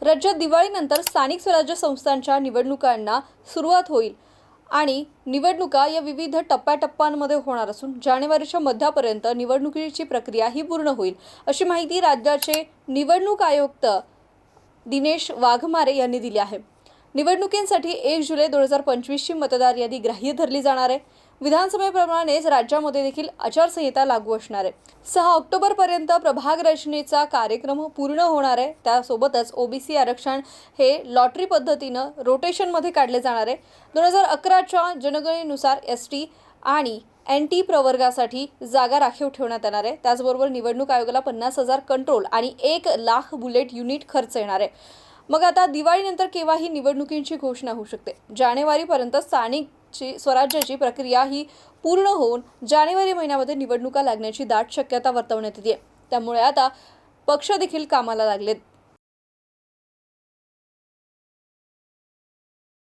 राज्यात दिवाळीनंतर स्थानिक स्वराज्य संस्थांच्या निवडणुकांना सुरुवात होईल आणि निवडणुका या विविध टप्प्याटप्प्यांमध्ये होणार असून जानेवारीच्या मध्यापर्यंत निवडणुकीची प्रक्रिया ही पूर्ण होईल, अशी माहिती राज्याचे निवडणूक आयुक्त दिनेश वाघमारे यांनी दिली आहे। निवडणुकींसाठी 1 जुलै 2025 ची मतदार यादी ग्राह्य धरली जाणार आहे। विधानसभेप्रमाणेच राज्यामध्ये देखील आचारसंहिता लागू असणार आहे। 6 ऑक्टोबरपर्यंत प्रभाग रचनेचा कार्यक्रम पूर्ण होणार आहे। त्यासोबतच ओबीसी आरक्षण हे लॉटरी पद्धतीने रोटेशनमध्ये काढले जाणार आहे। 2011च्या जनगणनेनुसार एसटी आणि एनटी प्रवर्गासाठी जागा राखीव ठेवण्यात येणार आहे। त्याचबरोबर निवडणूक आयोगाला 50,000 कंट्रोल आणि 1 लाख बुलेट युनिट खर्च येणार आहे। मग आता दिवाळीनंतर केव्हाही निवडणुकींची घोषणा होऊ शकते। जानेवारीपर्यंत स्थानिक स्वराज्याची प्रक्रिया ही पूर्ण होऊन जानेवारी महिन्यामध्ये निवडणुका लागण्याची दाट शक्यता वर्तवण्यात येते। त्यामुळे आता पक्ष देखील कामाला लागलेत।